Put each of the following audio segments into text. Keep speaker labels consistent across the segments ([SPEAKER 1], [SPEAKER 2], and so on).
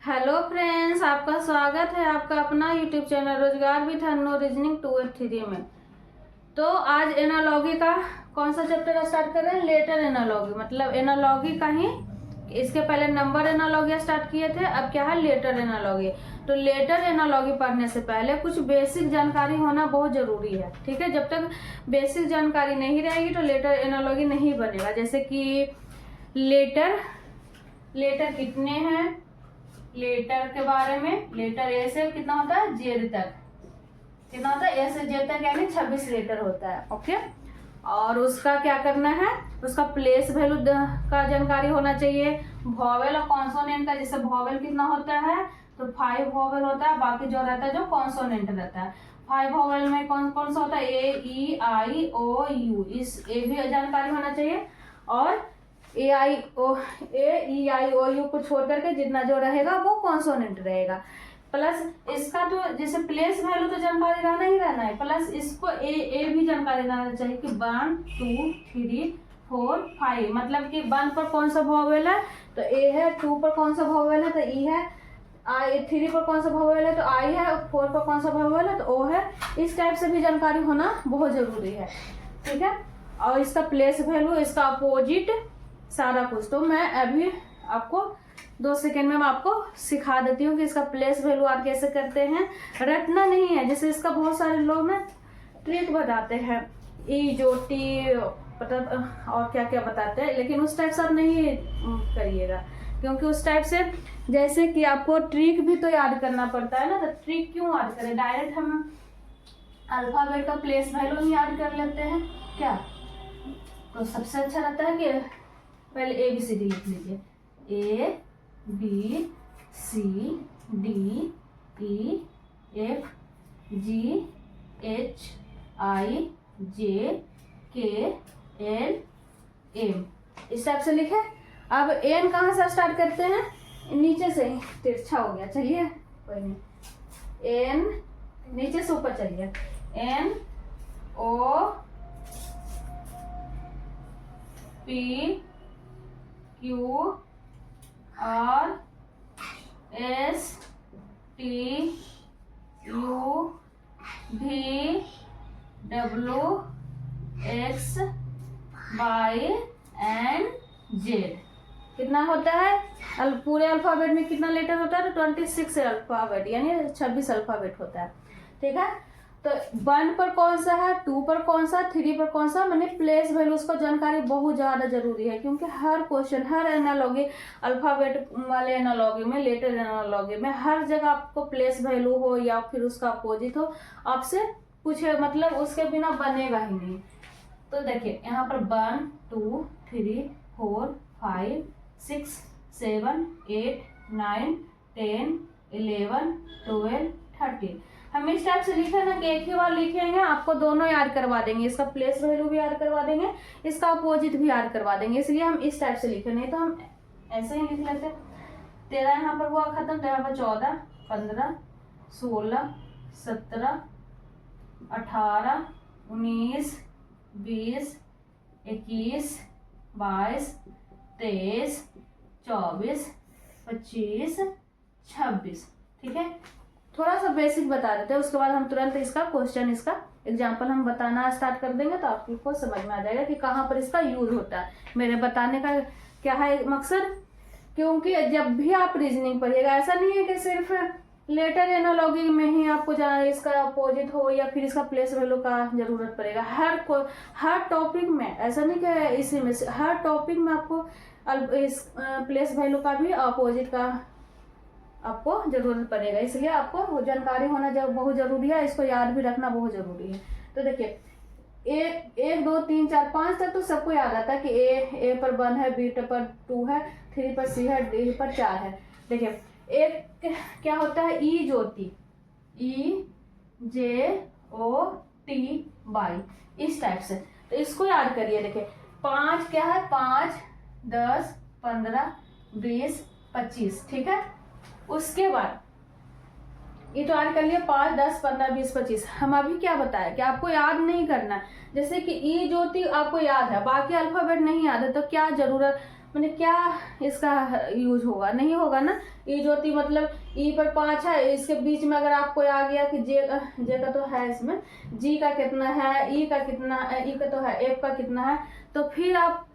[SPEAKER 1] Hello friends, आपका स्वागत है आपका अपना यूट्यूब चैनल रोजगार विथ नो रीजनिंग 283 में। तो आज एनालॉगी का कौन सा चैप्टर स्टार्ट कर रहे हैं? लेटर एनालॉगी, मतलब एनालॉगी का ही। इसके पहले नंबर एनालॉगी स्टार्ट किए थे, अब क्या है? Letter analogy. तो लेटर एनालॉगी पढ़ने से पहले कुछ बेसिक जानकारी होना बहुत जरूरी है, ठीक है। जब तक बेसिक जानकारी नहीं रहेगी तो लेटर एनालॉगी नहीं बनेगा। जैसे कि लेटर कितने हैं, लेटर के बारे में। लेटर ए से कितना होता है? जेड तक कितना होता है? ए से जेड तक यानी 26 लेटर होता है, ओके। और उसका क्या करना है? उसका प्लेस वैल्यू का जानकारी होना चाहिए। वॉवेल और कॉन्सोनेंट का, जैसे वॉवेल कितना होता है तो 5 वॉवेल होता है, बाकी जो रहता है जो कॉन्सोनेंट रहता है। 5 वॉवेल में कौन कौन सा होता है? ए, ई, आई, ओ, यू। इस ए भी जानकारी होना चाहिए। और ए ई आई ओ यू को छोड़ करके जितना जो रहेगा वो कॉन्सोनेंट रहेगा। प्लस इसका तो जैसे प्लेस वैल्यू तो जानकारी रहना ही रहना है, प्लस इसको ए भी जानकारी रहना चाहिए कि 1 2 3 4 5, मतलब कि 1 पर कौन सा वॉवेल है तो ए है, 2 पर कौन सा वॉवेल है तो ई है, 3 पर कौन सा वॉवेल है तो आई है, 4 पर कौन सा वॉवेल है तो ओ है। इस टाइप से भी जानकारी होना बहुत जरूरी है, ठीक है। और इसका प्लेस वैल्यू, इसका अपोजिट, सारा कुछ तो मैं अभी आपको 2 सेकेंड में मैं आपको सिखा देती हूँ कि इसका प्लेस वैल्यू आप कैसे करते हैं। रटना नहीं है, जैसे इसका बहुत सारे लोग ना ट्रिक बताते हैं, ई जो टी पता और क्या क्या बताते हैं, लेकिन उस टाइप से आप नहीं करिएगा, क्योंकि उस टाइप से जैसे कि आपको ट्रिक भी तो याद करना पड़ता है ना। तो ट्रिक क्यों याद करें? डायरेक्ट हम अल्फाबेट का प्लेस वैल्यू ही याद कर लेते हैं क्या। तो सबसे अच्छा रहता है कि पहले ए बी सी डी लिख लीजिए। A B C D E F G H I J K L M, इस टाइप से लिखे। अब एन कहाँ से स्टार्ट करते हैं? नीचे से, तिरछा हो गया, चलिए कोई नहीं। एन नीचे से ऊपर चलिए। N O P Q R S T U V W X Y and Z. कितना होता है? पूरे अल्फाबेट में कितना लेटर होता है? तो 26 अल्फाबेट यानी 26 अल्फाबेट होता है, ठीक है। तो 1 पर कौन सा है, 2 पर कौन सा, 3 पर कौन सा, मैंने प्लेस वैल्यू उसका जानकारी बहुत ज्यादा जरूरी है, क्योंकि हर क्वेश्चन, हर एनालॉगी, अल्फाबेट वाले एनालॉगी में, लेटर एनालॉगी में हर जगह आपको प्लेस वैल्यू हो या फिर उसका अपोजिट हो आपसे पूछे, मतलब उसके बिना बनेगा ही नहीं। तो देखिए यहाँ पर 1 2 3 4 5 6 7 8 9 10 11 12 13। हम इस टाइप से लिखे ना कि एक ही बार लिखेंगे, आपको दोनों याद करवा देंगे, इसका प्लेस वैल्यू भी याद करवा देंगे, इसका अपोजिट भी याद करवा देंगे, इसलिए हम इस टाइप से लिखे, नहीं तो हम ऐसे ही लिख लेते। 13 यहाँ पर हुआ खत्म, तो यहाँ पर 14 15 16 17 18 19 20 21 22 23 24 25 26, ठीक है। थोड़ा सा बेसिक बता देते हैं, उसके बाद हम तुरंत इसका क्वेश्चन, इसका एग्जाम्पल हम बताना स्टार्ट कर देंगे, तो आपको समझ में आ जाएगा कि कहाँ पर इसका यूज होता है। मेरे बताने का क्या है मकसद, क्योंकि जब भी आप रीजनिंग पढ़िएगा, ऐसा नहीं है कि सिर्फ लेटर एनालॉगी में ही आपको जहाँ इसका अपोजिट हो या फिर इसका प्लेस वैल्यू का जरूरत पड़ेगा। हर टॉपिक में, ऐसा नहीं कि इसी में, हर टॉपिक में आपको इस प्लेस वैल्यू का भी अपोजिट का आपको जरूरत पड़ेगा, इसलिए आपको जानकारी होना बहुत जरूरी है, इसको याद भी रखना बहुत जरूरी है। तो देखिए 1 2 3 4 5 तक तो सबको याद आता है कि ए पर 1 है, बी पर 2 है, 3 पर सी है, डी पर 4 है। देखिए एक क्या होता है? ई ज्योति, ई जे ओ टी वाई, इस टाइप से, तो इसको याद करिए। देखिए 5 क्या है? 5 10 15 20 25, ठीक है। उसके बाद ये तो याद कर लिया 5 10 15 20 25। हम अभी क्या बताया कि आपको याद नहीं करना, जैसे कि ई ज्योति आपको याद है, बाकी अल्फाबेट नहीं याद है, तो क्या जरूरत, मैंने क्या इसका यूज होगा, नहीं होगा ना। ई ज्योति मतलब ई पर 5 है, इसके बीच में अगर आपको आ गया कि जे का तो है इसमें, जी का कितना है, ई का कितना, ई का तो है, एफ का कितना है, तो फिर आप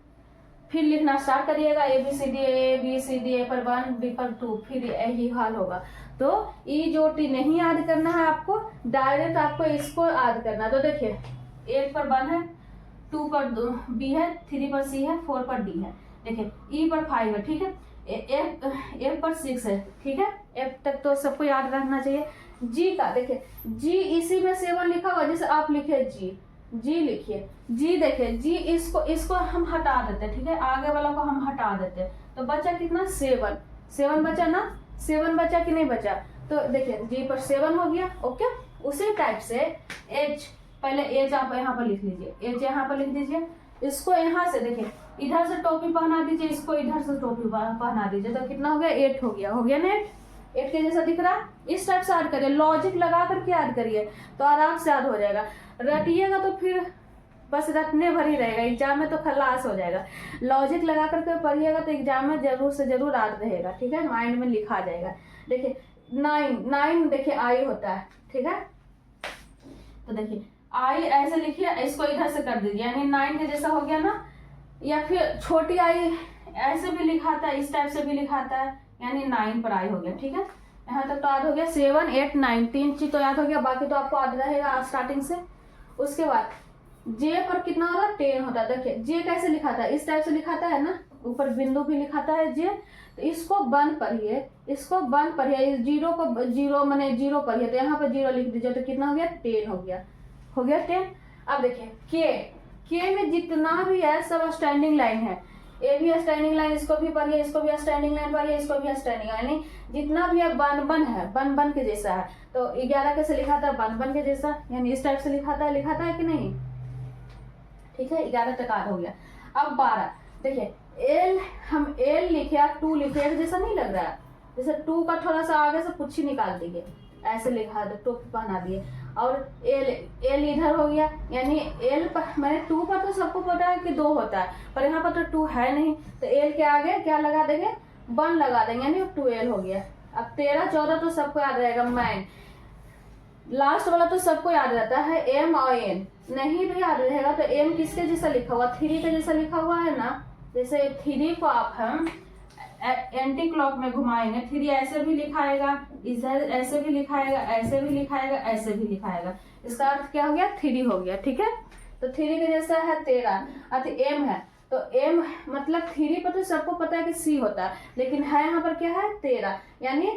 [SPEAKER 1] फिर लिखना स्टार्ट करिएगा ए बी सी डी, ए पर 1, बी पर 2, फिर यही हाल होगा। तो ई ज्योति नहीं याद करना है आपको, डायरेक्ट आपको इसको याद करना है। तो देखिए 8 पर 1 है, 2 पर बी है, 3 पर सी है, 4 पर डी है, देखिए ई पर 5 है, ठीक है, एफ पर 6 है, ठीक है, एफ तक तो सबको याद रखना चाहिए। जी का देखिए, जी इसी में 7 लिखा हुआ, जैसे आप लिखे जी लिखिए, जी देखिए, जी इसको हम हटा देते, ठीक है, आगे वाला को हम हटा देते, तो बचा कितना 7 बचा ना, 7 बचा कि नहीं बचा। तो देखिए जी पर 7 हो गया, ओके। उसी टाइप से एच, पहले एच आप यहाँ पर लिख लीजिए, एच यहाँ पर लिख दीजिए, इसको यहाँ से देखिए इधर से टोपी पहना दीजिए, इसको इधर से टोपी पहना दीजिए, तो कितना हो गया 8 हो गया ना 8 के जैसा दिख रहा है। इस टाइप से याद करिए, लॉजिक लगा करके याद करिए तो आराम से याद हो जाएगा। रटिएगा तो फिर बस रटने भर ही रहेगा, एग्जाम में तो खलास हो जाएगा। लॉजिक लगा करके पढ़िएगा तो एग्जाम में जरूर से जरूर याद रहेगा, ठीक है, माइंड में लिखा जाएगा। देखिए 9 देखिए आई होता है, ठीक है, तो देखिए आई ऐसे लिखिए, इसको इधर से कर दीजिए, यानी 9 के जैसा हो गया ना। या फिर छोटी आई ऐसे भी लिखाता है, इस टाइप से भी लिखाता है, यानी 9 पर आई हो गया, ठीक है। यहाँ तक तो याद हो गया, 7, 8, 9 3 चीज तो याद हो गया, बाकी तो आपको याद रहेगा स्टार्टिंग से। उसके बाद जे पर कितना होता है 10 होता है। देखिए जे कैसे लिखाता है, इस टाइप से लिखाता है ना, ऊपर बिंदु भी लिखाता है जे, तो इसको 1 पढ़िए, इसको 1 पढ़िए, इस जीरो को जीरो मैंने जीरो पढ़िए, तो यहाँ पर 0 लिख दीजिए, तो कितना हो गया 10 हो गया 10। अब देखिए के में जितना भी है सब स्टैंडिंग लाइन है, ए भी स्टैंडिंग लाइन, इसको भी पढ़िए, इसको भी स्टैंडिंग लाइन पढ़िए, इसको भी स्टैंडिंग, यानी जितना भी है बन है, बन के जैसा है। तो 11 कैसे लिखाता है, बन के जैसा, यानी इस टाइप से लिखाता है कि नहीं, ठीक है। 11 तक याद हो गया। अब 12 देखिए, एल हम एल लिखे, आप 2 लिखे, जैसा नहीं लग रहा है, जैसे 2 का थोड़ा सा आगे से कुछ ही निकाल दीजिए, ऐसे लिखा दो, टोपी पहना दिए, और एल इधर हो गया, यानी एल पर मैंने 2 पर तो सबको पता है कि 2 होता है, पर यहाँ पर तो 2 है नहीं, तो एल के आगे क्या लगा देंगे, 1 लगा देंगे, यानी 2L हो गया। अब 13, 14 तो सबको याद रहेगा, मैन लास्ट वाला तो सबको याद रहता है, एम और एन नहीं भी याद रहेगा तो एम किसके जैसा लिखा हुआ, 3 के जैसा लिखा हुआ है ना, जैसे 3 को आप हम एंटी क्लॉक में घुमाएंगे, 3 ऐसे भी लिखाएगा, इधर ऐसे भी लिखाएगा, ऐसे भी लिखाएगा, ऐसे भी लिखाएगा, इसका अर्थ क्या हो गया 3 हो गया, ठीक है। तो 3 के जैसा है 13, अर्थ एम है, तो एम मतलब 3 पर तो सबको पता है कि सी होता है, लेकिन है यहाँ पर क्या है 13, यानी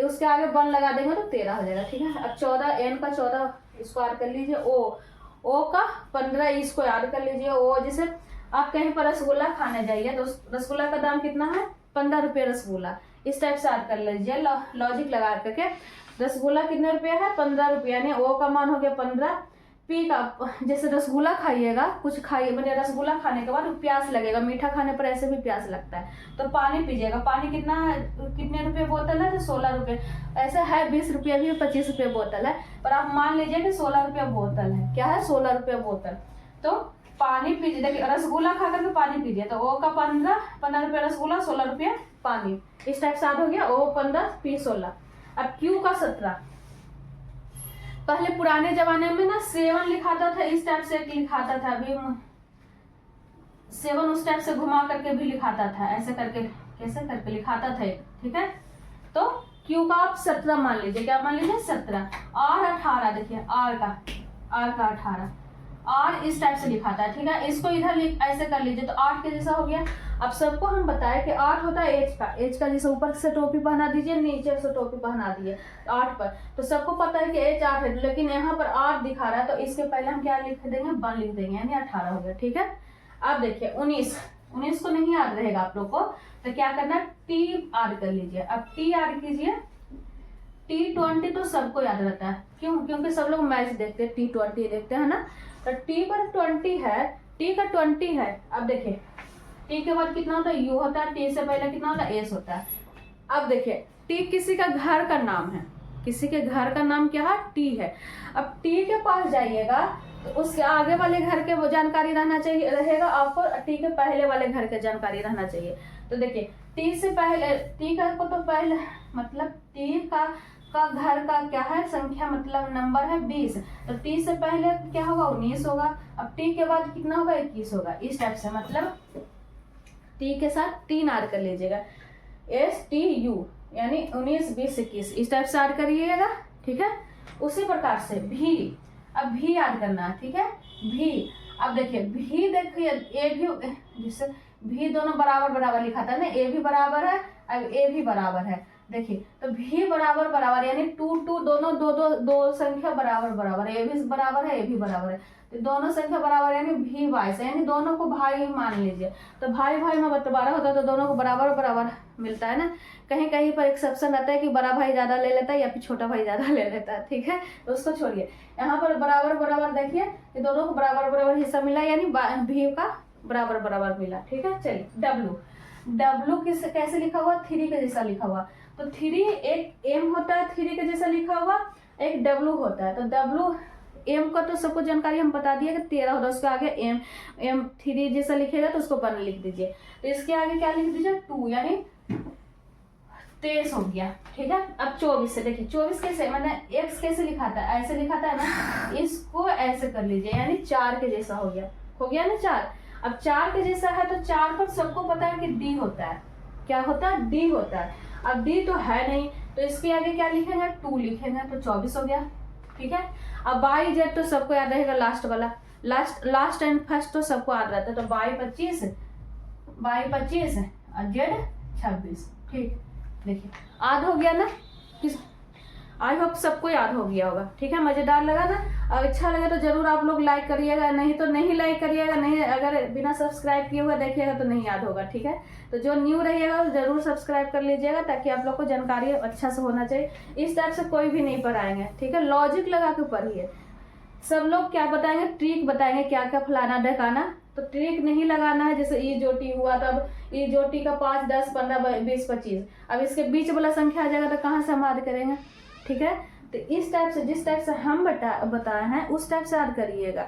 [SPEAKER 1] उसके आगे 1 लगा देंगे तो 13 हो जाएगा, ठीक है। अब 14, एन का 14 इसको याद कर लीजिए, ओ का 15 इसको याद कर लीजिए। ओ जैसे आप कहीं पर रसगुल्ला खाने जाइए तो रसगुल्ला का दाम कितना है, 15 रुपये रसगुल्ला, इस टाइप से याद कर लीजिए, लॉजिक लगा करके। रसगुल्ला कितने रुपये है, 15 रुपये, यानी ओ का मान हो गया 15। पी का जैसे रसगुल्ला खाइएगा, कुछ खाइए मैंने रसगुल्ला खाने के बाद प्यास लगेगा, मीठा खाने पर ऐसे भी प्यास लगता है, तो पानी पीजिएगा। पानी कितने रुपए बोतल है, तो 16 रुपये, ऐसा है 20 रुपये भी, 25 रुपये बोतल है, पर आप मान लीजिए कि 16 रुपये बोतल है, क्या है 16 रुपये बोतल। तो पानी पीजिए, देखिए रसगुल्ला खा करके पानी पीजिए, तो ओ का 15 रुपये रसगुल्ला, 16 रुपये पानी, इस टाइप से याद हो गया। ओ 15, पी 16। अब क्यू का 17, पहले पुराने जमाने में ना 7 लिखाता था, इस टाइप से लिखाता था, अभी 7 उस टाइप से घुमा करके भी लिखाता था, ऐसे करके कैसे करके लिखाता था, ठीक है। तो क्यू का आप 17 मान लीजिए, क्या मान लीजिए 17। आर 18, देखिए आर का 18, आर इस टाइप से लिखाता है, ठीक है। इसको इधर ऐसे कर लीजिए, तो 8 के जैसा हो गया। अब सबको हम बताएं कि 8 होता है एच का जैसे ऊपर से टोपी पहना दीजिए, नीचे से टोपी पहना दिए 8 पर, तो सबको पता है कि एच 8 है, लेकिन यहाँ पर 8 दिखा रहा है, तो इसके पहले हम क्या लिख देंगे, 1 लिख देंगे, यानी 18 हो गया, ठीक है। अब देखिए 19 को नहीं याद रहेगा आप लोग को, तो क्या करना है, टी याद कर लीजिए। अब टी याद कीजिए, T20 तो सबको याद रहता है, क्यों, क्योंकि सब लोग मैच देखते हैं, T20 देखते हैं ना, तो टी पर 20 है, टी का 20 है। अब देखिए टी के बाद कितना होता है, यू होता है, टी से पहले कितना होता है, एस होता है। अब देखिए टी किसी का घर का नाम है, किसी के घर का नाम क्या है, टी है। अब टी के पास जाइएगा तो उसके आगे वाले घर के वो जानकारी रहना चाहिए रहेगा आपको, टी के पहले वाले घर के जानकारी रहना चाहिए। तो देखिए टी से पहले, टी का को तो पहले मतलब टी का घर का क्या है संख्या, मतलब नंबर है 20, तो टी से पहले क्या होगा 19 होगा। अब टी के बाद कितना होगा 21 होगा। इस टाइप से मतलब टी के साथ 3 ऐड कर लीजिएगा, STU यानी 19 20 21 इस टाइप से ऐड करिएगा, ठीक है। उसी प्रकार से भी, अब भी ऐड करना है, ठीक है। भी, अब देखिए भी, देखिए ए भी, जिससे भी दोनों बराबर बराबर लिखा था ना, ए भी बराबर है, अब ए भी बराबर है। देखिए तो भी बराबर बराबर यानी 2 2 दोनों दो संख्या बराबर बराबर, ए भी बराबर है, ए भी बराबर है, तो दोनों संख्या बराबर यानी भी भाई से, यानी दोनों को भाई मान लीजिए। तो भाई भाई में बंटवारा होता है तो दोनों को बराबर बराबर मिलता है ना। कहीं कहीं पर एक्सेप्शन रहता है कि बड़ा भाई ज्यादा ले लेता है या फिर छोटा भाई ज्यादा ले लेता है, ठीक है, तो उसको छोड़िए। यहाँ पर बराबर बराबर देखिए कि दोनों को बराबर बराबर हिस्सा मिला, यानी भी का बराबर बराबर मिला, ठीक है। चलिए डब्लू कैसे लिखा हुआ, 3 के जैसा लिखा हुआ, तो 3 एक एम होता है, 3 के जैसा लिखा हुआ, एक डब्लू होता है। तो डब्लू एम का तो सबको जानकारी हम बता दिए कि 13 होता है, उसके आगे एम 3 जैसा लिखेगा तो उसको 1 लिख दीजिए। तो इसके आगे क्या लिख दीजिए 2 यानी 23 हो गया, ठीक है। अब 24 से देखिए 24 कैसे, मैंने एक्स कैसे लिखा था, ऐसे लिखा था ना, इसको ऐसे कर लीजिए यानी 4 के जैसा हो गया ना 4। अब 4 के जैसा है तो 4 पर सबको पता है कि डी होता है, क्या होता है डी होता है। अब डी तो है नहीं तो इसके आगे क्या लिखेंगे 2 लिखेंगे, तो 24 हो गया, ठीक है। अब बाई जेड तो सबको याद रहेगा, लास्ट वाला, लास्ट एंड फर्स्ट तो सबको याद रहता है, तो बाई 25 और जेड 26, ठीक। देखिए याद हो गया ना, किस आई होप सबको याद हो गया होगा, ठीक है। मजेदार लगा ना, और अच्छा लगे तो जरूर आप लोग लाइक करिएगा, नहीं तो नहीं लाइक करिएगा, नहीं अगर बिना सब्सक्राइब किए हुआ देखिएगा तो नहीं याद होगा, ठीक है। तो जो न्यू रहिएगा जरूर सब्सक्राइब कर लीजिएगा ताकि आप लोग को जानकारी अच्छा से होना चाहिए। इस टाइप से कोई भी नहीं पढ़ाएंगे, ठीक है, लॉजिक लगा के पढ़िए। सब लोग क्या बताएंगे, ट्रिक बताएंगे, क्या क्या फलाना ढकाना, तो ट्रिक नहीं लगाना है। जैसे ई जोटी हुआ तो अब ई जोटी का 5 10 15 20 25, अब इसके बीच वाला संख्या आ जाएगा तो कहाँ से हम याद करेंगे, ठीक है। तो इस टाइप से, जिस टाइप से हम बताए हैं उस टाइप से याद करिएगा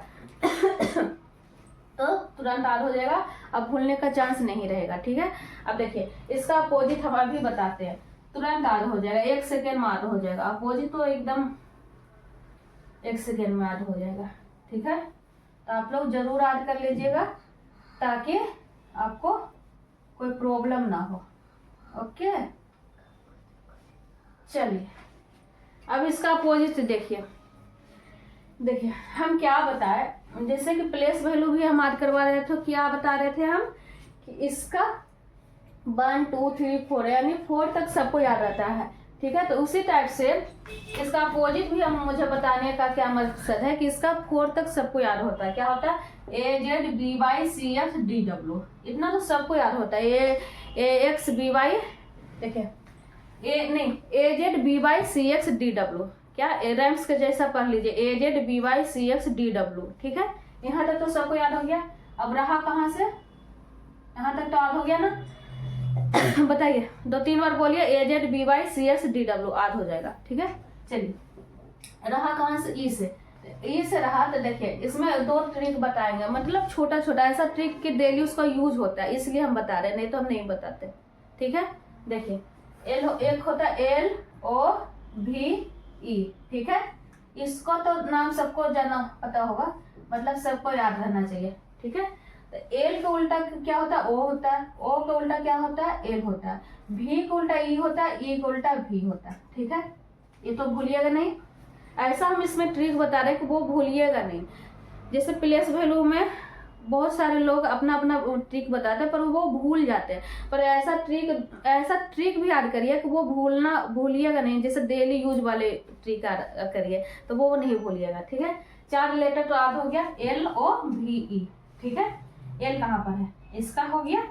[SPEAKER 1] तो तुरंत याद हो जाएगा, अब भूलने का चांस नहीं रहेगा, ठीक है। अब देखिए इसका अपोजिट हम अभी बताते हैं, तुरंत याद हो जाएगा, 1 सेकेंड में याद हो जाएगा। अपोजिट तो एकदम 1 सेकेंड में याद हो जाएगा, ठीक है। तो आप लोग जरूर याद कर लीजिएगा ताकि आपको कोई प्रॉब्लम ना हो, ओके। चलिए अब इसका अपोजिट देखिए हम क्या बताए, जैसे कि प्लेस वैल्यू भी हम याद करवा रहे थे, क्या बता रहे थे हम कि इसका 1 2 3 4 यानी 4 तक सबको याद रहता है, ठीक है। तो उसी टाइप से इसका अपोजिट भी हम मुझे बताने का क्या मकसद है कि इसका 4 तक सबको याद होता है, क्या होता है AZBYCFDW, इतना तो सबको याद होता है। AXBY देखिए AZBYCXDW, क्या रैम्स के जैसा पढ़ लीजिए, AZBYCXDW, ठीक है। यहाँ तक तो सबको याद हो गया। अब रहा कहाँ से, यहाँ तक तो याद हो गया ना बताइए 2-3 बार बोलिए AZBYCXDW, याद हो जाएगा, ठीक है। चलिए रहा कहाँ से, ई से रहा, तो देखिए इसमें 2 ट्रिक बताएंगे, मतलब छोटा छोटा ऐसा ट्रिक कि डेली उसका यूज होता है, इसलिए हम बता रहे हैं, नहीं तो हम नहीं बताते, ठीक है। देखिए एक होता है LOVE, ठीक है। इसको तो नाम सबको जाना पता होगा, मतलब सबको याद रहना चाहिए, ठीक है। तो एल का उल्टा क्या होता है, ओ होता है, ओ का उल्टा क्या होता है, एल होता है, भी का उल्टा ई होता है, ई का उल्टा भी होता है, ठीक है। ये तो भूलिएगा नहीं, ऐसा हम इसमें ट्रिक बता रहे हैं कि वो भूलिएगा नहीं। जैसे प्लेस वैल्यू में बहुत सारे लोग अपना अपना ट्रिक बताते हैं पर वो भूल जाते हैं, पर ऐसा ट्रिक भी याद करिए कि वो भूलिएगा नहीं। जैसे डेली यूज वाले ट्रिक करिए तो वो नहीं भूलिएगा, ठीक है। 4 लेटर तो याद हो गया, LOVE, ठीक है। एल कहाँ पर है, इसका हो गया,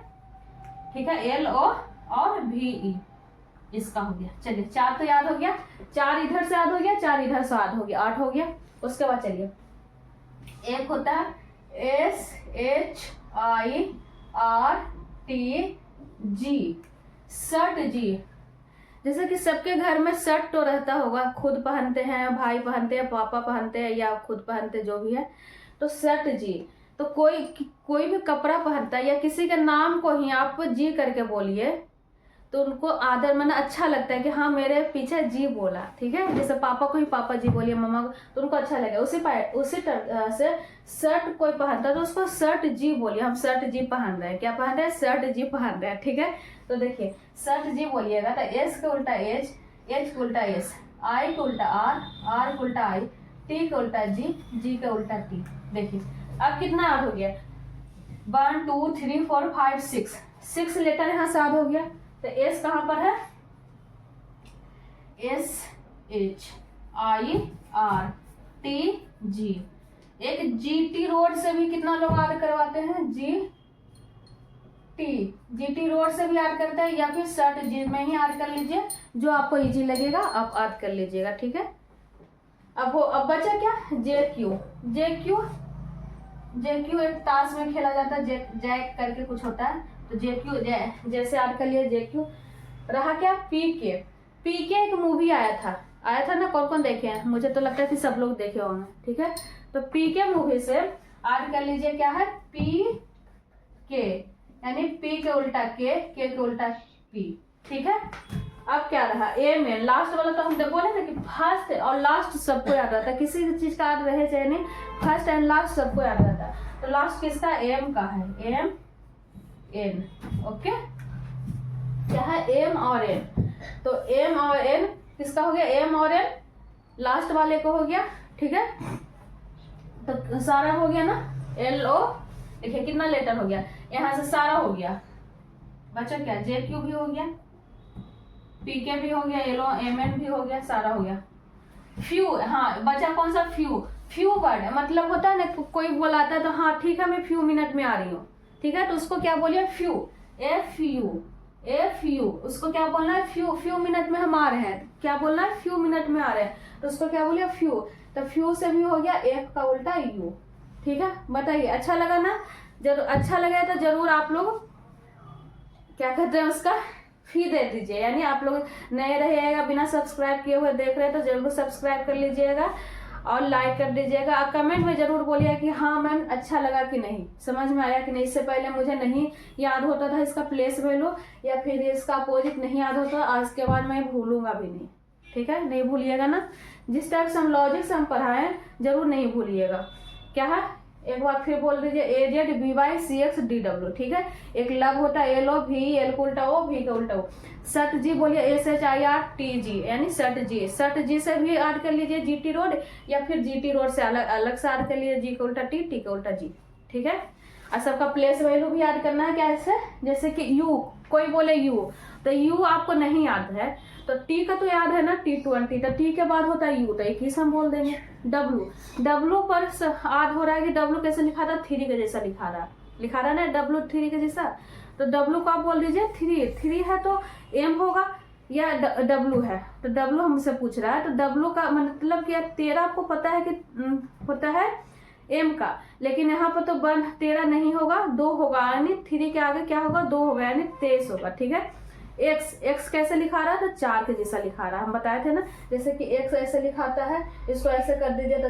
[SPEAKER 1] ठीक है, LO और VE इसका हो गया। चलिए 4 तो याद हो गया, 4 इधर से याद हो गया, 4 इधर से याद हो गया, 8 हो गया। उसके बाद चलिए एक होता है SHIRTG, सर्ट जी, जैसे कि सबके घर में शर्ट तो रहता होगा, खुद पहनते हैं, भाई पहनते हैं, पापा पहनते हैं या खुद पहनते, जो भी है। तो शर्ट जी। तो कोई भी कपड़ा पहनता है या किसी के नाम को ही आप जी करके बोलिए तो उनको आदर माना अच्छा लगता है कि हाँ मेरे पीछे जी बोला, ठीक है। जैसे पापा को ही पापा जी बोलिए, मम्मा को, तो उनको अच्छा लगेगा। उसी तरह से शर्ट कोई पहनता है तो उसको शर्ट जी बोलिए, हम शर्ट जी पहन रहे हैं। क्या पहन रहे हैं? शर्ट जी पहन रहे हैं, ठीक है। तो देखिए शर्ट जी बोलिएगा तो एस के उल्टा एच, एच के उल्टा एस, आई के उल्टा आर, आर के उल्टा आई, टी के उल्टा जी, जी के उल्टा टी। देखिए अब कितना याद हो गया? 1 2 3 4 5 6 लेटर यहाँ से याद हो गया। तो एस कहाँ पर है? S H I R T G. एक जीटी रोड से भी कितना लोग याद करवाते हैं? जीटी रोड से भी याद करते हैं, या फिर शर्ट जी में ही याद कर लीजिए, जो आपको इजी लगेगा आप याद कर लीजिएगा, ठीक है। अब बचा क्या? जेक्यू एक ताश में खेला जाता है, जैक करके कुछ होता है। तो जेक्यू जैसे याद कर लिए जेक्यू। रहा क्या? पीके एक मूवी आया था ना, कौन कौन देखे हैं? मुझे तो लगता है कि सब लोग देखे होंगे, ठीक है। तो पीके मूवी से याद कर लीजिए क्या है? पी के, यानी पी के उल्टा के उल्टा पी, ठीक है। अब क्या रहा? एम एन, लास्ट वाला तो हम बोले ना कि फर्स्ट और लास्ट सबको याद रहता है, किसी चीज का याद रहे चाहे नहीं, फर्स्ट एंड लास्ट सबको याद रहता है। तो लास्ट किसका? एम का है, एम एन, ओके। क्या है? एम और एन। तो एम और एन किसका हो गया? एम और एन लास्ट वाले को हो गया, ठीक है। तो सारा हो गया ना, एल ओ। देखिए कितना लेटर हो गया, यहाँ से सारा हो गया। बचा क्या? जे क्यू भी हो गया, पीके भी हो गया, एलो एम एन भी हो गया, सारा हो गया। फ्यू, हाँ बचा कौन सा? फ्यू वर्ड, मतलब होता है ना कोई बुलाता है तो हाँ ठीक है मैं फ्यू मिनट में आ रही हूँ, ठीक है। तो उसको क्या बोलिए? फ्यू, एफ यू, उसको क्या बोलना है? फ्यू मिनट में हम आ रहे हैं। क्या बोलना है? फ्यू मिनट में आ रहे हैं, तो उसको क्या बोलिए? फ्यू। तो फ्यू से भी हो गया एफ का उल्टा यू, ठीक है। बताइए अच्छा लगा ना? जरूर अच्छा लगा तो जरूर आप लोग क्या कहते हैं उसका फी दे दीजिए, यानी आप लोग नए रहिएगा, बिना सब्सक्राइब किए हुए देख रहे हैं तो जरूर सब्सक्राइब कर लीजिएगा और लाइक कर दीजिएगा। आप कमेंट में जरूर बोलिए कि हाँ मैम अच्छा लगा कि नहीं, समझ में आया कि नहीं। इससे पहले मुझे नहीं याद होता था इसका प्लेस वैल्यू या फिर इसका अपोजिट नहीं याद होता, आज के बाद मैं भूलूंगा भी नहीं, ठीक है। नहीं भूलिएगा ना, जिस टाइप से हम लॉजिक से हम पढ़ाएं जरूर नहीं भूलिएगा। क्या है? एक बार फिर बोल दीजिए, A Z B Y C X D W, ठीक है। एक लव होता है एल ओ भी, एल को उल्टा ओ, भी का उल्टा ओ। सट जी बोलिए S H I R T G, यानी सट जी से भी याद कर लीजिए जीटी रोड, या फिर जीटी रोड से अलग से याद कर लीजिए, जी का उल्टा टी, टी का उल्टा जी, ठीक है। और सबका प्लेस वैल्यू भी याद करना है कैसे? जैसे कि यू, कोई बोले यू तो यू आपको नहीं याद है तो टी का तो याद है ना, T20, तो टी के बाद होता है यू, तो एक ही से हम बोल देंगे। डब्लू पर याद हो रहा है कि डब्लू कैसे लिखा था? थ्री के जैसा लिखा रहा ना, डब्लू थ्री के जैसा। तो डब्लू को आप बोल दीजिए थ्री है तो एम होगा या डब्लू है, तो डब्लू हमसे पूछ रहा है तो डब्लू का मतलब क्या? 13 आपको पता है कि होता है एम का, लेकिन यहाँ पर तो 13 नहीं होगा, 2 होगा, यानी 3 के आगे क्या होगा? 2 होगा, यानी 23 होगा, ठीक है। एक्स कैसे लिखा रहा है? तो 4 के जैसा लिखा रहा है, हम बताए थे ना, जैसे कि एक्स ऐसे लिखाता है, इसको ऐसे कर दीजिए तो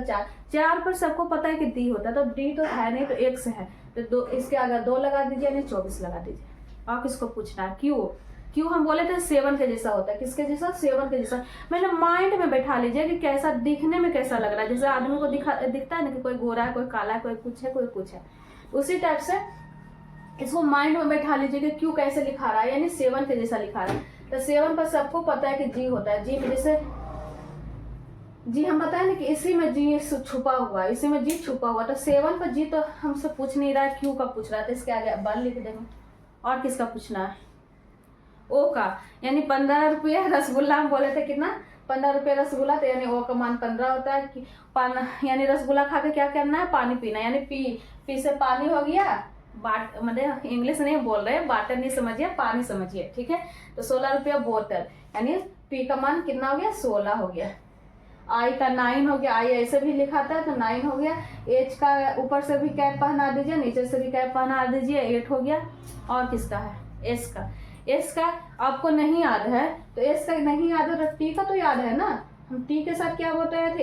[SPEAKER 1] 4 पर सबको पता है कि डी होता है, तो डी तो है नहीं तो एक्स है, तो 2 इसके आगे 2 लगा दीजिए, यानी 24 लगा दीजिए। और किसको पूछना है? क्यू हम बोले थे 7 के जैसा होता है, किसके जैसा? 7 के जैसा। मैंने माइंड में बैठा लीजिए कि कैसा दिखने में कैसा लग रहा है, जैसे आदमी को दिखता है ना कि कोई गोरा है, कोई काला है, कोई कुछ है, उसी टाइप से इसको माइंड में बैठा लीजिए कि क्यू कैसे लिखा रहा है, यानी 7 के जैसा लिखा रहा है। तो 7 पर सबको पता है कि जी होता है, जी में जैसे जी हम बताए ना कि इसी में जी छुपा हुआ है, इसी में जी छुपा हुआ, तो 7 पर जी तो हमसे पूछ नहीं रहा है, क्यू का पूछ रहा है, तो इसके आगे बल लिख देंगे। और किसका पूछना है? ओ का, यानी 15 रुपये रसगुल्ला हम बोले थे, कितना? 15 रुपये रसगुल्ला, तो यानी ओ का मान 15 होता है कि यानी रसगुल्ला खा के क्या करना है? पानी पीना, यानी पी से पानी हो गया, मतलब इंग्लिश नहीं बोल रहे, वाटर नहीं समझिए, पानी समझिए, ठीक है। तो 16 रुपया बोतल, यानी पी का मान कितना हो गया? 16 हो गया। आई का 9 हो गया, आई ऐसे भी लिखाता है तो 9 हो गया। एच का ऊपर से भी कैप पहना दीजिए, नीचे से भी कैप पहना दीजिए, 8 हो गया। और किसका है? एस का आपको नहीं याद है तो एस का नहीं याद है तो टी का तो याद है ना। हम टी के साथ क्या बोलते हैं थे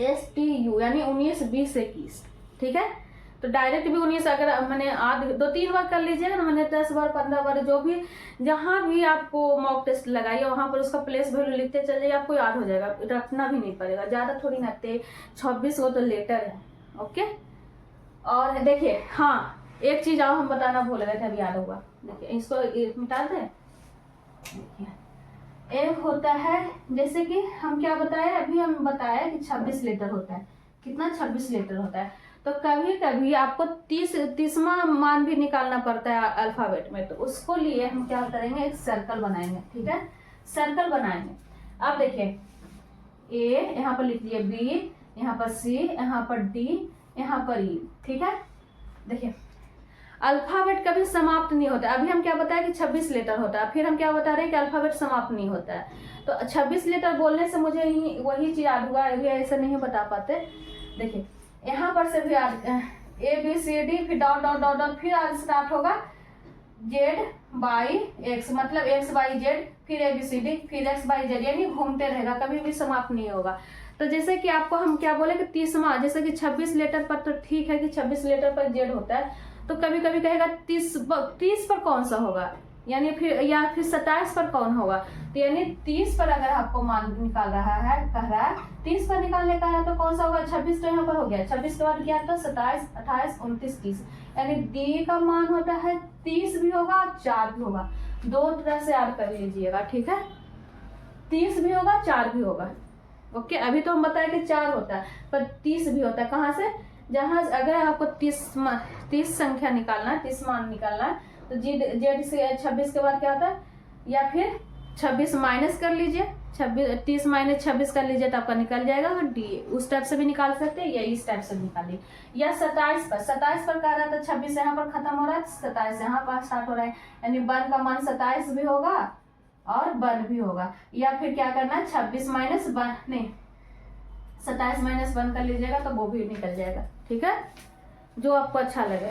[SPEAKER 1] एस टी यू यानी 19 20 21। ठीक है, तो डायरेक्ट भी 19 अगर मैंने आध 2-3 बार कर लीजिएगा ना, मैंने 10 बार 15 बार जो भी जहाँ भी आपको मॉक टेस्ट लगाइए वहाँ पर उसका प्लेस वैल्यू लिखते चल जाइए, आपको याद हो जाएगा, रखना भी नहीं पड़ेगा, ज़्यादा थोड़ी ना 26 वो तो लेटर है। ओके, और देखिए हाँ एक चीज़ और हम बताना भूल गए थे, अभी याद होगा। देखिए इसको मिटा दें। देखिए एक होता है जैसे कि हम क्या बताए, अभी हम बताया कि 26 लेटर होता है। कितना 26 लेटर होता है। तो कभी कभी आपको 30वां मान भी निकालना पड़ता है अल्फाबेट में, तो उसको लिए हम क्या करेंगे, एक सर्कल बनाएंगे। ठीक है, सर्कल बनाएंगे। अब देखिए ए यहाँ पर लिख लिए, बी यहाँ पर, सी यहाँ पर, डी यहाँ पर, ई। ठीक है, देखिए अल्फाबेट कभी समाप्त नहीं होता है। अभी हम क्या बताया कि 26 लेटर होता है, फिर हम क्या बता रहे हैं कि अल्फाबेट समाप्त नहीं होता है। तो 26 लेटर बोलने से मुझे वही चीज याद हुआ, अभी ऐसा नहीं बता पाते। देखिए यहाँ पर से भी ए बी सी डी, फिर डॉट डॉट डॉट डॉट, फिर आज स्टार्ट होगा जेड बाई एक्स, मतलब एक्स बाई जेड, फिर ए बी सी डी, फिर एक्स बाई जेड, यानी घूमते रहेगा, कभी भी समाप्त नहीं होगा। तो जैसे कि आपको हम क्या बोले कि 30वां, जैसे कि 26 लेटर पर तो ठीक है कि 26 लेटर पर जेड होता है, तो कभी कभी कहेगा 30 पर कौन सा होगा, यानी फिर या फिर 27 पर कौन होगा। तो यानी 30 पर अगर आपको मान निकाल रहा है, कह रहा है 30 पर निकालने का है तो कौन सा होगा, 26 तो यहाँ पर हो गया, 26 के बाद क्या था 27 28 29 30, यानी डी का मान होता है 30 भी होगा और 4 भी होगा। दो तरह से याद कर लीजिएगा। ठीक है, 30 भी होगा 4 भी होगा। ओके, अभी तो हम बताए कि 4 होता है पर 30 भी होता है। कहाँ से, जहां अगर आपको 30 संख्या निकालना है, 30 मान निकालना है, तो जेड से 26 के बाद क्या होता है, या फिर 26 माइनस कर लीजिए, 30 माइनस 26 कर लीजिए तो आपका निकल जाएगा। और डी उस टाइप से भी निकाल सकते हैं या इस टाइप से भी निकालिए। या 27 पर कह रहा था 26 यहाँ पर खत्म हो रहा है, 27 यहाँ पर स्टार्ट हो रहा है, यानी 1 का मान 27 भी होगा और 1 भी होगा। या फिर क्या करना है 26 माइनस 1 नहीं 27 माइनस 1 कर लीजिएगा तो वो भी निकल जाएगा। ठीक है, जो आपको अच्छा लगे।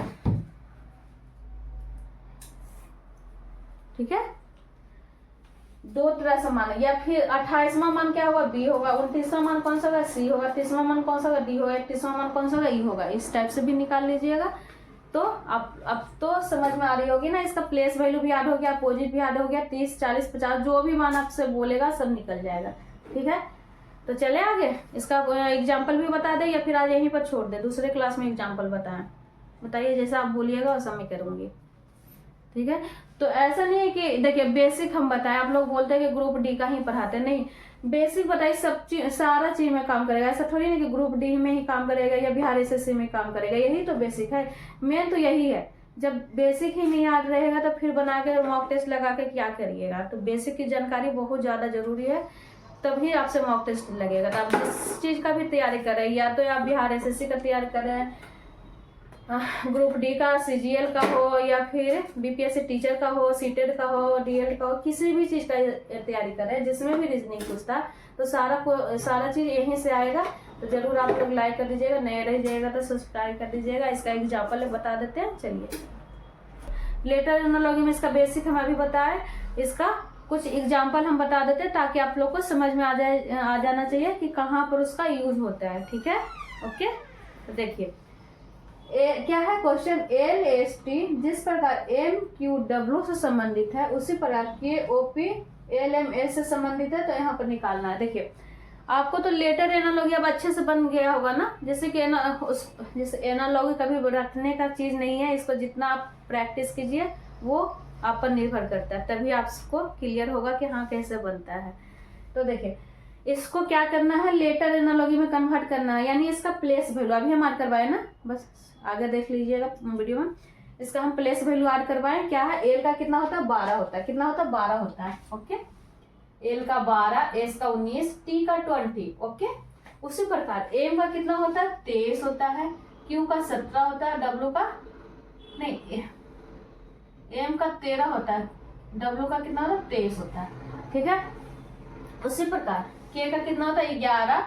[SPEAKER 1] ठीक है, दो तरह से मान, या फिर 28वां मान क्या होगा, बी होगा, 29वां मान कौन सा होगा, सी होगा, 30वां मान कौन सा होगा, डी होगा, 31वां मान कौन सा होगा, ई होगा। इस टाइप से भी निकाल लीजिएगा। तो अब तो समझ में आ रही होगी ना, इसका प्लेस वैल्यू भी याद हो गया, अपोजिट भी याद हो गया, 30 40 50 जो भी मान आपसे बोलेगा सब निकल जाएगा। ठीक है, तो चले आगे, इसका एग्जाम्पल भी बता दे या फिर आज यहीं पर छोड़ दे, दूसरे क्लास में एग्जाम्पल बताएं, बताइए, जैसा आप बोलिएगा वैसा मैं करूँगी। ठीक है, तो ऐसा नहीं है कि देखिए बेसिक हम बताएं, आप लोग बोलते हैं कि ग्रुप डी का ही पढ़ाते, नहीं, बेसिक बताइए, सब चीज सारा चीज में काम करेगा। ऐसा थोड़ी नहीं कि ग्रुप डी में ही काम करेगा या बिहार एसएससी में काम करेगा, यही तो बेसिक है, मेन तो यही है। जब बेसिक ही नहीं याद रहेगा तो फिर बना के मॉक टेस्ट लगा के क्या करिएगा। तो बेसिक की जानकारी बहुत ज्यादा जरूरी है, तभी आपसे मॉक टेस्ट लगेगा। तो आप जिस चीज का भी तैयारी कर रहे हैं, या तो आप बिहार एसएससी का तैयारी कर रहे हैं, ग्रुप डी का, सीजीएल का हो, या फिर बीपीएससी टीचर का हो, सीटेट का हो, डीएल का हो, किसी भी चीज का तैयारी कर रहे हैं जिसमें भी रीजनिंग पूछता है, तो सारा चीज यहीं से आएगा। तो जरूर आप लोग लाइक कर दीजिएगा, नए रह जाएगा तो सब्सक्राइब कर दीजिएगा। इसका एग्जाम्पल बता देते हैं। चलिए, लेटर एनालॉजी में इसका बेसिक हम अभी बताए, इसका कुछ एग्जाम्पल हम बता देते हैं ताकि आप लोग को समझ में आ जाना चाहिए कि कहाँ पर उसका यूज होता है। ठीक है, ओके, तो देखिए क्या है क्वेश्चन, एल एस टी जिस प्रकार एम क्यू डब्ल्यू से संबंधित है उसी प्रकार के ओपी एल एम एस से संबंधित है, तो यहाँ पर निकालना है। देखिए आपको तो लेटर एनालॉजी अब अच्छे से बन गया होगा ना, जैसे कि जैसे एनालॉजी कभी रटने का चीज नहीं है, इसको जितना आप प्रैक्टिस कीजिए वो आप पर निर्भर करता है, तभी आपको क्लियर होगा कि हाँ कैसे बनता है। तो देखिए इसको क्या करना है, लेटर एनालॉजी में कन्वर्ट करना है, यानी इसका प्लेस वैल्यू अभी हम ऐड करवाए ना, बस आगे देख लीजिएगा वीडियो में, इसका हम प्लेस वैल्यू ऐड करवाएं। क्या है, एल का कितना होता है 12 होता है, कितना होता है 12 होता है। ओके, एल का 12, एस का 19, टी का 20। ओके, उसी प्रकार एम का कितना होता है 23 होता है, क्यू का 17 होता है, डब्ल्यू का नहीं, एम का 13 होता है, डब्ल्यू का कितना होता है 23 होता है। ठीक है, उसी प्रकार के का कितना होता है 11,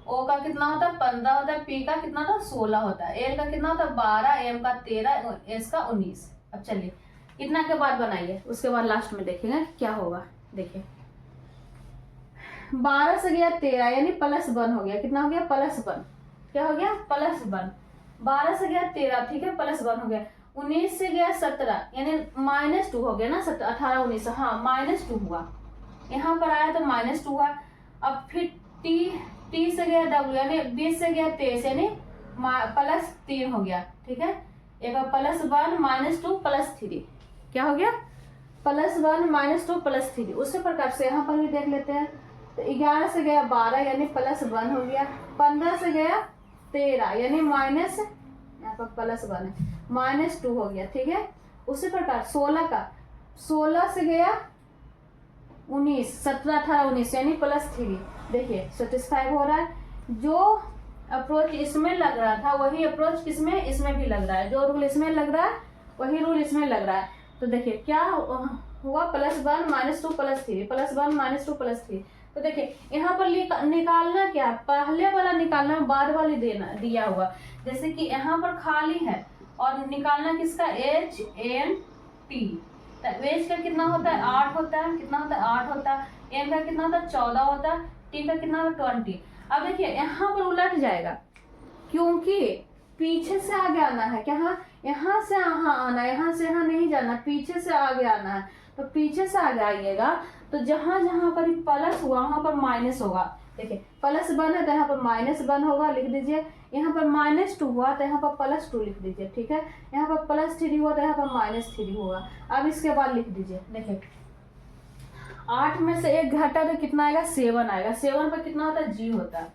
[SPEAKER 1] ओ का कितना होता है 15 होता है, पी का कितना होता है 16 होता है, एल का कितना होता है 12, एम का 13, एस का 19। अब चलिए इतना के बाद बनाइए, उसके बाद लास्ट में देखेंगे क्या होगा। देखिए 12 से गया 13 यानी +1 हो गया। कितना हो गया? +1। क्या हो गया? +1। 12 से गया 13, ठीक है, +1 हो गया। 19 से गया 17 यानी -2 हो गया ना। 18 19, हाँ -2 हुआ। यहाँ पर आया तो -2 हुआ। अब फिर टी से गया W यानी 20 से गया 23 यानी +3 हो गया, ठीक है। एक +1 -2 +3 क्या हो गया? +1 -2 +3। उसी प्रकार से यहाँ पर भी देख लेते हैं। तो 11 से गया 12 यानी +1 हो गया। 15 से गया 13 यानी माइनस, यहाँ पर +1 है, -2 हो गया, ठीक है। उसी प्रकार 16 से गया 19, 17 18 19 यानी +3। देखिए सेटिस्फाई हो रहा है। जो अप्रोच इसमें लग रहा था वही अप्रोच किसमें? इसमें भी लग रहा है। जो रूल इसमें लग रहा है वही रूल इसमें लग रहा है। तो देखिए क्या हुआ? +1 -2 +3, +1 -2 +3। तो देखिए यहाँ पर निकालना क्या? पहले वाला निकालना, बाद वाली दिया हुआ। जैसे कि यहाँ पर खाली है और निकालना किसका? HNT। वेज का कितना होता है? 8 होता है। कितना होता है? 8 होता है। एन का कितना होता है? 14 होता है। टी का कितना होता है? 20। अब देखिए यहाँ पर उलट जाएगा क्योंकि पीछे से आगे आना है। क्या? हाँ, यहाँ से यहाँ आना, यहाँ से यहाँ नहीं जाना, पीछे से आगे आना है। तो पीछे से आगे आइएगा तो जहां जहां पर प्लस हुआ वहां पर माइनस होगा। देखिए +1 है तो यहाँ पर -1 होगा, लिख दीजिए। यहाँ पर -2 हुआ तो यहाँ पर +2 लिख दीजिए, ठीक है। यहाँ पर +3 हुआ तो यहाँ पर -3 होगा। अब इसके बाद लिख दीजिए। देखिए 8 में से 1 घटा तो कितना आएगा? 7 आएगा। 7 पर कितना होता है? G होता है।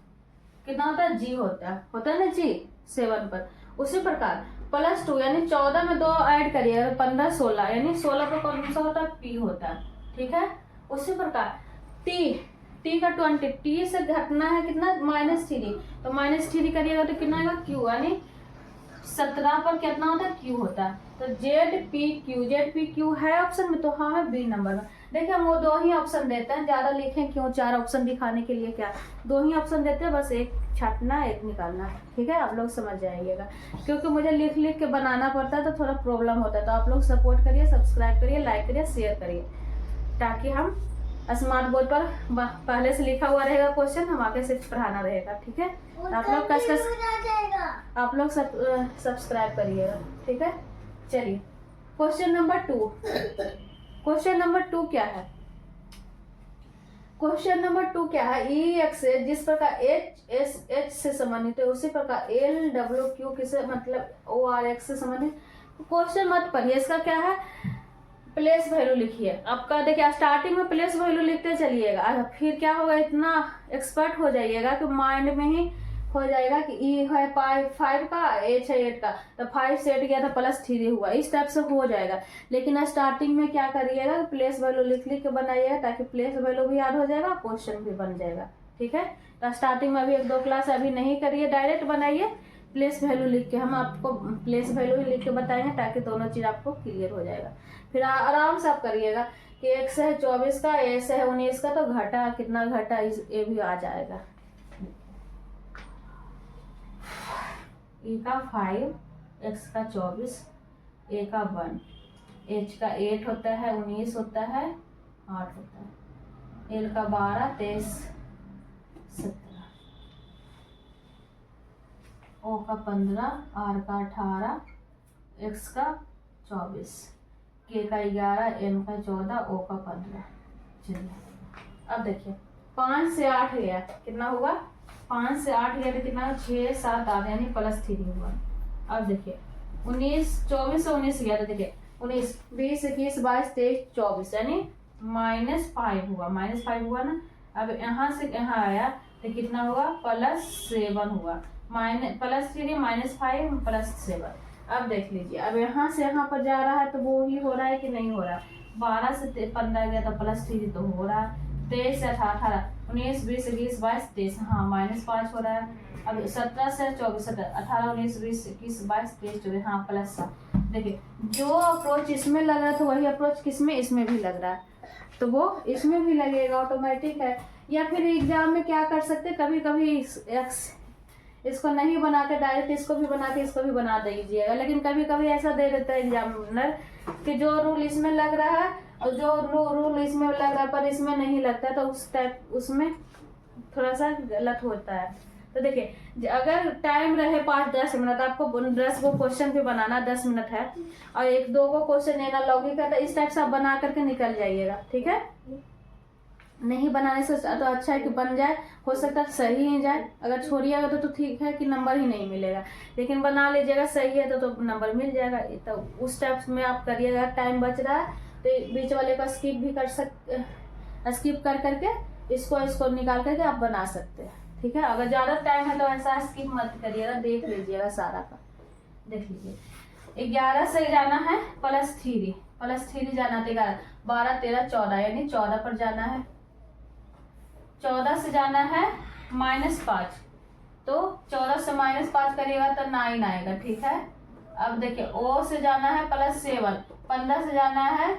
[SPEAKER 1] कितना होता है? G होता है ना G 7 पर। उसी प्रकार +2 यानी 14 में 2 ऐड करिए, 15 16 यानी 16 पर कौन सा होता है? P होता है, ठीक है। उसी प्रकार T का 20, T से घटना है कितना? -3, तो -3 करिएगा तो कितना आएगा? Q यानी 17 पर कितना होता है? Q होता है। तो ZPQ है ऑप्शन में, तो हाँ है बी नंबर में। देखिए हम वो 2 ही ऑप्शन देते हैं, ज्यादा लिखें क्यों? 4 ऑप्शन दिखाने के लिए क्या? 2 ही ऑप्शन देते हैं, बस एक छाटना एक निकालना, ठीक है। आप लोग समझ जाइएगा क्योंकि मुझे लिख लिख के बनाना पड़ता है तो थोड़ा प्रॉब्लम होता है। तो आप लोग सपोर्ट करिए, सब्सक्राइब करिए, लाइक करिए, शेयर करिए, ताकि हम स्मार्ट बोर्ड पर पहले से लिखा हुआ रहेगा क्वेश्चन, हम आगे से पढ़ाना रहेगा, ठीक है। आप लोग सब्सक्राइब करिएगा, ठीक है। चलिए क्वेश्चन नंबर 2। क्वेश्चन नंबर 2 क्या है? क्वेश्चन नंबर 2 क्या है? EX जिस प्रकार H से संबंधित है उसी प्रकार LWQ किसे मतलब ORX से संबंधित। क्वेश्चन मत पढ़िए, इसका क्या है? प्लेस वैल्यू लिखिए। आपका देखिए स्टार्टिंग में प्लेस वैल्यू लिखते चलिएगा, फिर क्या होगा? इतना एक्सपर्ट हो जाइएगा कि माइंड में ही हो जाएगा कि E है 5 का, H है 8 का, तो 5 से 8 गया था +3 हुआ, इस टाइप से हो जाएगा। लेकिन स्टार्टिंग में क्या करिएगा? प्लेस वैल्यू लिख के बनाइएगा, ताकि प्लेस वैल्यू भी याद हो जाएगा, क्वेश्चन भी बन जाएगा, ठीक है। तो स्टार्टिंग में अभी 1-2 क्लास अभी नहीं करिए, डायरेक्ट बनाइए प्लेस वैल्यू लिख के। हम आपको प्लेस वैल्यू ही लिख के बताएंगे ताकि दोनों चीज आपको क्लियर हो जाएगा। फिर आराम से आप करिएगा कि X है 24 का, S है 19 का, तो घटा कितना घटा ये भी आ जाएगा। E का 5, X का 24, A का 1, H का 8 होता है, 19 होता है, 8 होता है, L का 12, 23, 17, O का 15, R का 18, X का 24, K का 11, M का 14, O का 15। चलिए अब देखिए 5 से 8 गया, कितना होगा? 5 से 8 गया तो कितना? 6 7 8 यानी +3 हुआ। अब देखिए 24 से 19 गया तो देखिए 19 20 21 22 23 24 यानी -5 हुआ, -5 हुआ ना। अब यहाँ से यहाँ आया तो कितना हुआ? +7 हुआ, +3 -5 +7। अब देख लीजिए, अब यहाँ से यहाँ पर जा रहा है तो वो ही हो रहा है कि नहीं हो रहा? 12 से 15 गया तो +3 तो हो रहा है। 23 से 18 19 20 21 22 23, हाँ -5 हो रहा है। अब 17 से 24 18 19 20 21 22 23 24, हाँ +7। देखिए जो अप्रोच इसमें लग रहा था वही अप्रोच किसमें? इसमें भी लग रहा है, तो वो इसमें भी लगेगा, ऑटोमेटिक है। या फिर एग्जाम में क्या कर सकते, कभी कभी इसको नहीं बना के डायरेक्ट इसको भी बना के इसको भी बना दीजिएगा। लेकिन कभी कभी ऐसा दे देता है एग्जामिनर कि जो रूल इसमें लग रहा है और जो रूल इसमें लग रहा है पर इसमें नहीं लगता है, तो उस टाइप उसमें थोड़ा सा गलत होता है। तो देखिए अगर टाइम रहे 5-10 मिनट, आपको 10 को क्वेश्चन भी बनाना 10 मिनट है और 1-2 को क्वेश्चन लेना लॉगिक है, तो इस टाइप से आप बना करके निकल जाइएगा। ठीक है, नहीं बनाने से तो अच्छा है कि बन जाए, हो सकता है सही ही जाए। अगर छोड़िएगा तो ठीक है कि नंबर ही नहीं मिलेगा, लेकिन बना लीजिएगा सही है तो नंबर मिल जाएगा। तो उस टाइप में आप करिएगा। टाइम बच रहा है तो बीच वाले को स्किप भी स्किप कर करके इसको निकाल करके आप बना सकते हैं। ठीक है, अगर ज़्यादा टाइम है तो ऐसा स्किप मत करिएगा, देख लीजिएगा सारा का। देख लीजिए 11 से जाना है +3 जाना है 11, 12, 13, 14 यानी 14 पर जाना है। 14 से जाना है -5, तो 14 से -5 करिएगा तो 9 आएगा। ठीक है, अब देखिए O से जाना है +7, 15 से जाना है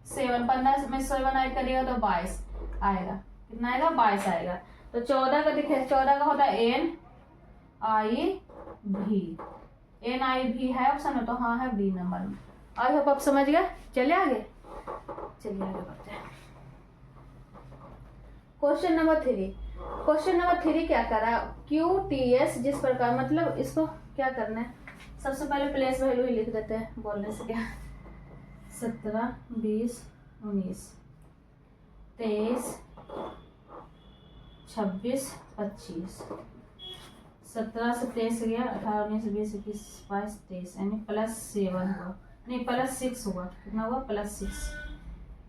[SPEAKER 1] 7, 15 में 7 ऐड करिएगा तो 22 आएगा। कितना आएगा? 22 आएगा। तो 14 का देखिए 14 का होता है NIV है ऑप्शन में, तो हाँ है बी नंबर में। आई होप आप समझ गए। चलिए आगे बढ़ते हैं। क्वेश्चन नंबर 3 क्या कर रहा है? QTS जिस प्रकार, मतलब इसको क्या करना है, सबसे पहले प्लेस वैल्यू ही लिख देते हैं, बोलने से क्या। 17, 20, 19, 23, 26, 25, 17 से 23 गया, 18, 19, 20, 21, 22, 23 यानी +7 हुआ, नहीं +6 हुआ। कितना हुआ? +6।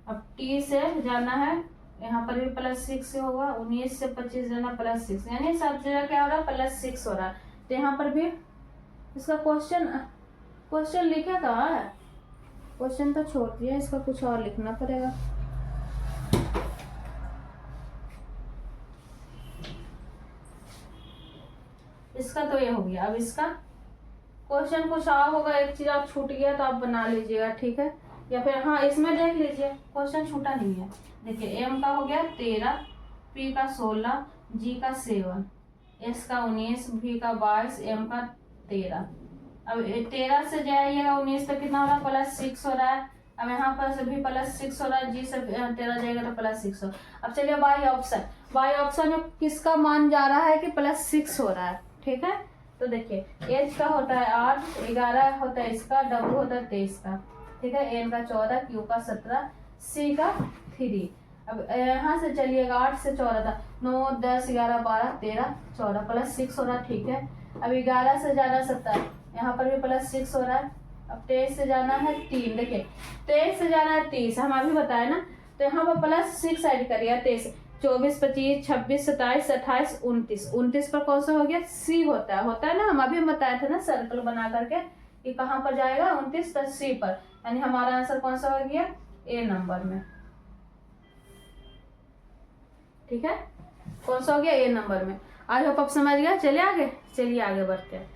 [SPEAKER 1] अब T से जाना है, यहाँ पर भी +6 से होगा। 19 से 25 जाना +6, यानी सब जगह क्या हो रहा है? +6 हो रहा है। तो यहाँ पर भी इसका क्वेश्चन लिखा कहाँ है? क्वेश्चन तो छोड़ दिया, इसका कुछ और लिखना पड़ेगा। इसका तो ये हो गया। अब इसका क्वेश्चन कुछ और होगा, एक चीज आप छूट गया तो आप बना लीजिएगा। ठीक है, या फिर हाँ इसमें देख लीजिए क्वेश्चन छूटा नहीं है। देखिए M का हो गया 13, P का 16, G का 7, S का 19, V का 22, M का 13। अब 13 से जाइएगा 19 पे कितना हो रहा है? +6 हो रहा है। अब यहाँ पर से भी +6 हो रहा है, G से 13 जाएगा तो +6 हो। अब चलिए बाई ऑप्शन में किसका मान जा रहा है कि +6 हो रहा है। ठीक है, तो देखिए H का होता है 8, 11 होता है इसका, W होता है 23 का। ठीक है, N का 14, Q का 17, C का 3। अब यहाँ से चलिएगा 8 से 14 था, 9, 10, 11, 12, 13, 14 +6 हो रहा है। ठीक है, अब 11 से जाना 17, यहाँ पर भी +6 हो रहा है। अब 23 से जाना है 3, देखिए 23 से जाना है 30, हम अभी बताए ना, तो यहाँ पर +6 ऐड करिए। 23, 24, 25, 26, 27, 28, 29 पर कौन सा हो गया? C होता है ना, हम अभी बताए थे ना सर्कल बना करके कि कहाँ पर जाएगा? 29 पर C पर, यानी हमारा आंसर कौन सा हो गया? A नंबर में। ठीक है, कौन सा हो गया? A नंबर में। आई होप आप समझ गया। चलिए आगे बढ़ते हैं।